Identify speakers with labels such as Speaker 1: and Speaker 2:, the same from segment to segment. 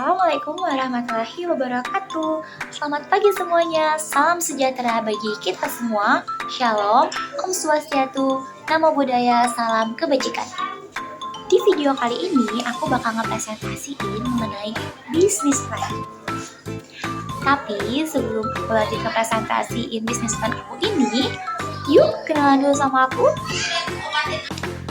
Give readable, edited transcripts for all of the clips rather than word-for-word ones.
Speaker 1: Assalamualaikum warahmatullahi wabarakatuh. Selamat pagi semuanya, salam sejahtera bagi kita semua. Shalom, Om Swastiastu, Namo Buddhaya, salam kebajikan. Di video kali ini aku bakal ngepresentasiin mengenai bisnis plan. Tapi sebelum aku lanjut ngepresentasiin bisnis plan aku ini, yuk kenalan dulu sama aku.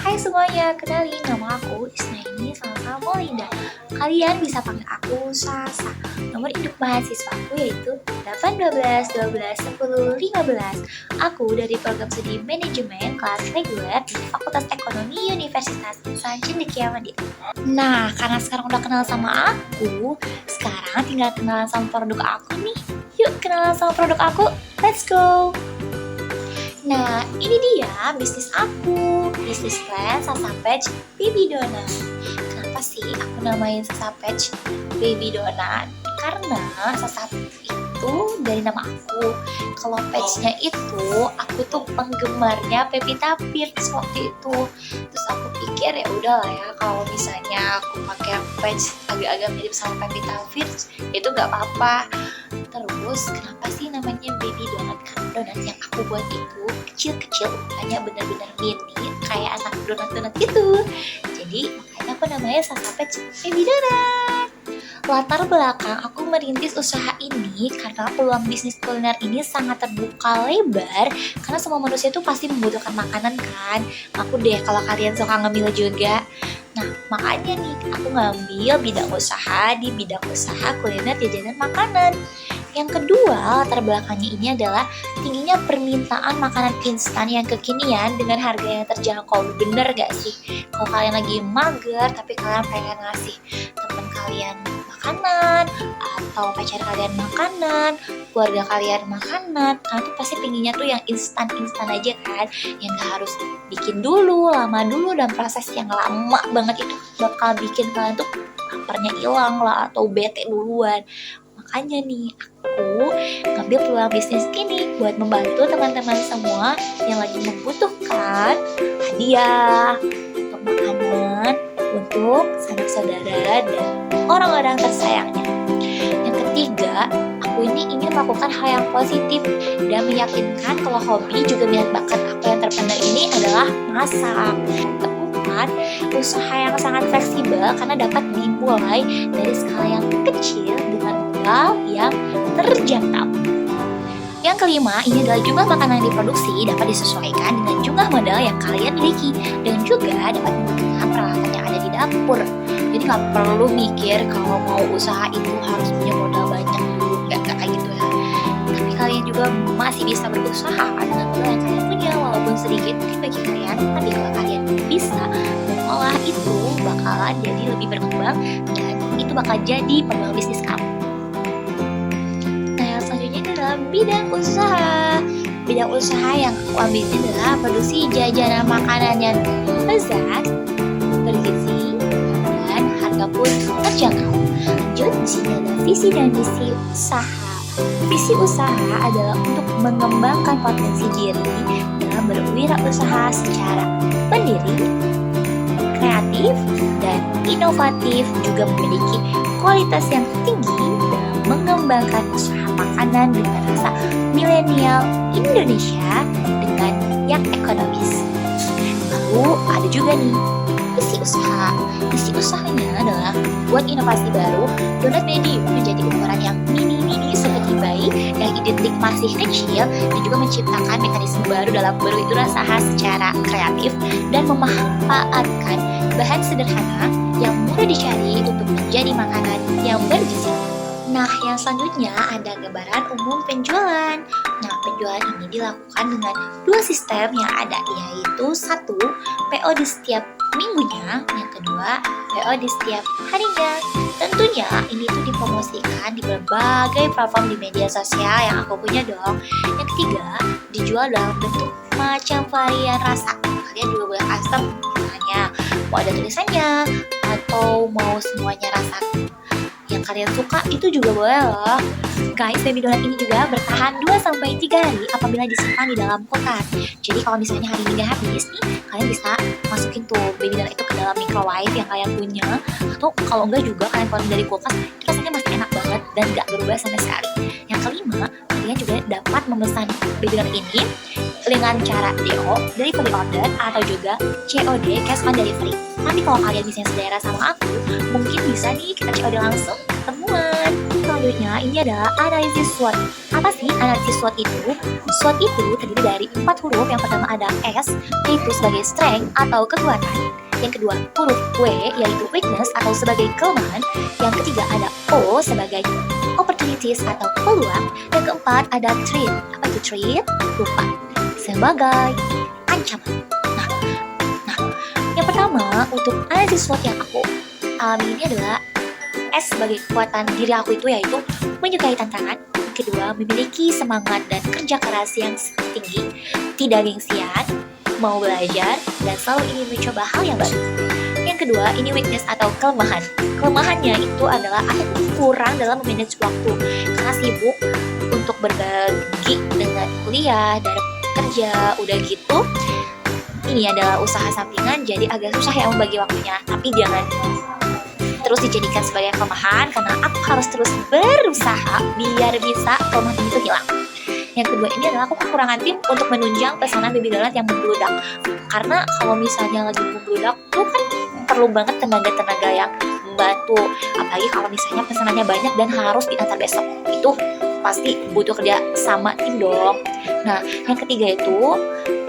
Speaker 1: Hai semuanya, kenalin nama aku Isnaini Salsa Molinda. Kalian bisa panggil aku Sasa. Nomor induk mahasiswa aku yaitu 812121015. Aku dari program studi manajemen kelas reguler di Fakultas Ekonomi Universitas Insan Cendekia Mandiri. Nah, karena sekarang udah kenal sama aku, sekarang tinggal kenalan sama produk aku nih. Yuk kenalan sama produk aku, let's go! Nah, ini dia bisnis aku, bisnis plan Sasa Patch Baby Donut. Kenapa sih aku namain Sasa Patch Baby Donut? Karena Sasa itu dari nama aku. Kalau patchnya itu, aku tuh penggemarnya Pevita Pierce waktu itu. Terus aku pikir ya udahlah ya, kalau misalnya aku pakai patch agak-agak mirip sama Pevita Pierce, itu nggak apa-apa. Terus kenapa sih namanya baby donut? Kan donat yang aku buat itu kecil-kecil, hanya benar-benar mini, kayak anak donat-donat gitu. Jadi makanya aku namanya Sasa Patch Baby Donut. Latar belakang aku merintis usaha ini karena peluang bisnis kuliner ini sangat terbuka lebar, karena semua manusia tuh pasti membutuhkan makanan kan. Aku deh kalau kalian suka ngemil juga. Nah, makanya nih aku ngambil bidang usaha di bidang usaha kuliner jajanan makanan. Yang kedua, latar belakangnya ini adalah tingginya permintaan makanan instan yang kekinian dengan harga yang terjangkau. Bener gak sih? Kalau kalian lagi mager tapi kalian pengen ngasih teman kalian makanan, atau pacar kalian makanan, keluarga kalian makanan, kalian tuh pasti pinginnya tuh yang instan-instan aja kan, yang gak harus bikin dulu, lama dulu, dan proses yang lama banget itu bakal bikin kalian tuh laparnya hilang lah atau bete duluan. Makanya nih aku ngambil peluang bisnis ini buat membantu teman-teman semua yang lagi membutuhkan hadiah untuk makanan untuk sanak saudara dan orang-orang tersayangnya. Yang ketiga, aku ini ingin melakukan hal yang positif dan meyakinkan kalau hobi juga minat bakat aku yang terpendam ini adalah masak. Keempat, usaha yang sangat fleksibel karena dapat dimulai dari skala yang kecil dengan modal yang terjangkau. Yang kelima, ini adalah jumlah makanan yang diproduksi dapat disesuaikan dengan jumlah modal yang kalian miliki dan juga dapat menggunakan peralatan yang ada di dapur. Jadi nggak perlu mikir kalau mau usaha itu harus punya modal banyak dulu, nggak kayak gitu ya. Tapi kalian juga masih bisa berusaha dengan modal yang kalian punya walaupun sedikit. Mungkin bagi kalian, tapi kalau kalian bisa mengolah itu bakalan jadi lebih berkembang dan itu bakal jadi peluang bisnis kamu. Nah, yang selanjutnya adalah bidang usaha. Bidang usaha yang aku ambil ini adalah produksi jajanan makanan yang lezat, bergizi, dan harga pun terjangkau. Lanjut, di sini ada visi dan misi usaha. Visi usaha adalah untuk mengembangkan potensi diri dalam berwirausaha secara mandiri, kreatif, dan inovatif, juga memiliki kualitas yang tinggi dalam mengembangkan usaha makanan dengan rasa milenial Indonesia dengan yang ekonomis. Lalu ada juga nih visi usaha. Visi usahanya adalah buat inovasi baru, donat medium menjadi ukuran yang mini-mini seperti bayi yang identik masih kecil, dan juga menciptakan mekanisme baru dalam berwirausaha secara kreatif dan memanfaatkan bahan sederhana yang mudah dicari untuk menjadi makanan yang bergizi. Nah, yang selanjutnya ada gambaran umum penjualan. Nah, penjualan ini dilakukan dengan dua sistem yang ada, yaitu satu, PO di setiap minggunya, yang kedua, PO di setiap harinya. Tentunya ini tuh dipromosikan di berbagai platform di media sosial yang aku punya dong. Yang ketiga, dijual dalam bentuk macam varian rasa. Kalian juga boleh custom misalnya mau ada tulisannya atau mau semuanya rasa yang kalian suka itu juga boleh loh. Guys, baby donat ini juga bertahan 2-3 hari apabila disimpan di dalam kulkas. Jadi kalau misalnya hari ini nggak habis nih, kalian bisa masukin tuh baby donat itu ke dalam microwave yang kalian punya. Atau kalau enggak juga kalian keluarin dari kulkas, itu rasanya masih enak banget dan nggak berubah sama sekali. Yang kelima, kalian juga dapat memesan baby donat ini dengan cara DO, delivery order, atau juga COD, cash on delivery. Tapi kalau kalian bisa selera sama aku, mungkin bisa nih kita COD langsung ketemuan. Selanjutnya, ini adalah analisis SWOT. Apa sih analisis SWOT itu? SWOT itu terdiri dari 4 huruf. Yang pertama ada S, yaitu sebagai strength atau kekuatan. Yang kedua, huruf W, yaitu weakness atau sebagai kelemahan. Yang ketiga ada O sebagai opportunities atau peluang. Yang keempat ada threat. Apa itu threat? Lupa. Sebagai ancaman. Nah, yang pertama untuk analisis SWOT yang aku alami ini adalah S sebagai kekuatan diri aku itu yaitu menyukai tantangan. Kedua, memiliki semangat dan kerja keras yang tinggi, tidak gengsian, mau belajar, dan selalu ingin mencoba hal yang baru. Yang kedua, ini weakness atau kelemahan. Kelemahannya itu adalah aku kurang dalam memanage waktu karena sibuk untuk berbagi dengan kuliah dan kerja. Udah gitu, ini adalah usaha sampingan, jadi agak susah ya membagi waktunya. Tapi jangan terus dijadikan sebagai kelemahan karena aku harus terus berusaha biar bisa kelemahan itu hilang. Yang kedua ini adalah aku kekurangan tim untuk menunjang pesanan baby donat yang membludak. Karena kalau misalnya lagi membludak tuh kan perlu banget tenaga-tenaga yang membantu. Apalagi kalau misalnya pesanannya banyak dan harus diantar besok. Itu pasti butuh kerja sama tim dong. Nah, yang ketiga itu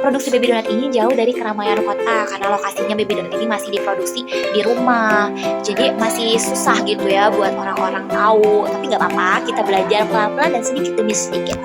Speaker 1: produksi baby donat ini jauh dari keramaian kota karena lokasinya baby donat ini masih diproduksi di rumah. Jadi masih susah gitu ya buat orang-orang tahu. Tapi nggak apa-apa, kita belajar pelan-pelan dan sedikit demi sedikit.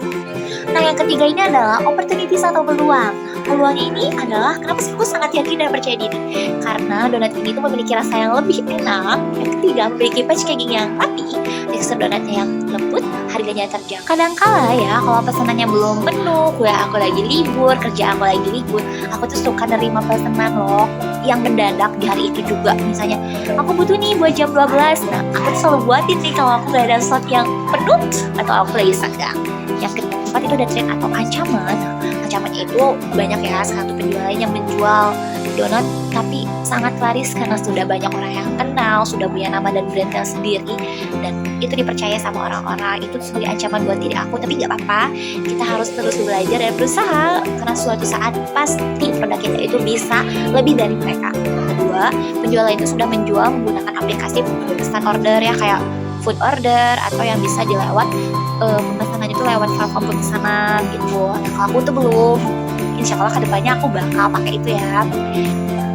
Speaker 1: Nah, yang ketiga ini adalah opportunities atau peluang. Peluang ini adalah kenapa sih aku sangat yakin dan percaya diri? Karena donat ini tuh memiliki rasa yang lebih enak. Yang ketiga, memiliki packaging yang rapi, tekstur donatnya yang lembut, harganya terjangkau. Kadang-kala ya, kalau pesanannya belum penuh, kuliah aku lagi libur, kerja aku lagi libur, aku tuh suka nerima pesanan loh yang mendadak di hari itu juga. Misalnya, aku butuh nih buat jam 12. Nah, aku tuh selalu buatin nih kalau aku gak ada slot yang penuh atau aku lagi senggang. Yang keempat itu ada tren atau ancaman. Ancaman itu banyak ya, satu penjual yang menjual donat tapi sangat laris karena sudah banyak orang yang kenal, sudah punya nama dan brandnya sendiri, dan itu dipercaya sama orang-orang. Itu sebagai ancaman buat diri aku, tapi gak apa-apa, kita harus terus belajar dan berusaha karena suatu saat pasti produk kita itu bisa lebih dari mereka. Kedua, penjual itu sudah menjual menggunakan aplikasi pemesan order ya, kayak food order atau yang bisa dilewat pemesanan itu lewat platform pemesanan gitu. Nah, kalau aku tuh belum, insya Allah kedepannya aku bakal pakai itu ya.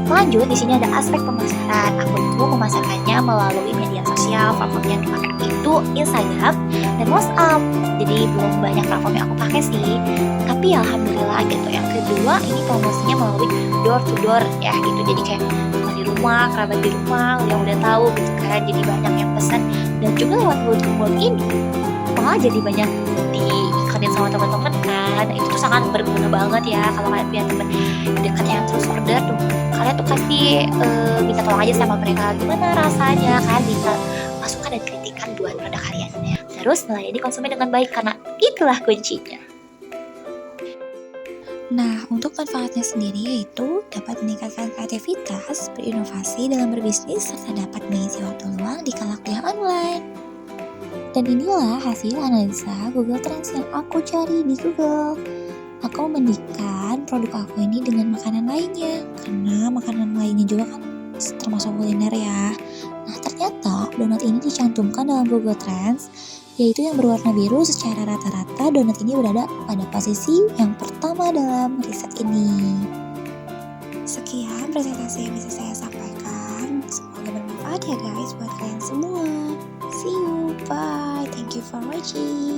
Speaker 1: Lanjut, di sini ada aspek pemasaran. Aku itu memasarkannya melalui media sosial. Platform yang dipakai itu Instagram dan WhatsApp. Jadi belum banyak platform yang aku pakai sih. Tapi alhamdulillah gitu. Yang kedua, ini promosinya melalui door to door ya gitu. Jadi kayak di rumah, kerabat di rumah yang udah tahu gitu kan. Jadi banyak yang pesan dan juga lewat mulut ke mulut ini malah jadi banyak diikanin sama teman-teman kan. Itu tuh sangat berguna banget ya kalau kalian punya teman dekat yang terus order tuh. Kalian tuh pasti minta tolong aja sama mereka gimana rasanya, kalian bisa masukan dan kritikan buat produk kalian. Terus melayani konsumen dengan baik karena itulah kuncinya.
Speaker 2: Nah, untuk manfaatnya sendiri yaitu dapat meningkatkan kreativitas, berinovasi dalam berbisnis, serta dapat mengisi waktu luang di kala kuliah online. Dan inilah hasil analisa Google Trends yang aku cari di Google. Aku membandingkan produk aku ini dengan makanan lainnya, karena makanan lainnya juga kan termasuk kuliner ya. Nah, ternyata donat ini dicantumkan dalam Google Trends, yaitu yang berwarna biru. Secara rata-rata donat ini berada pada posisi yang pertama dalam riset ini. Sekian presentasi yang bisa saya sampaikan. Semoga bermanfaat ya guys buat kalian semua. See you, bye. Thank you for watching.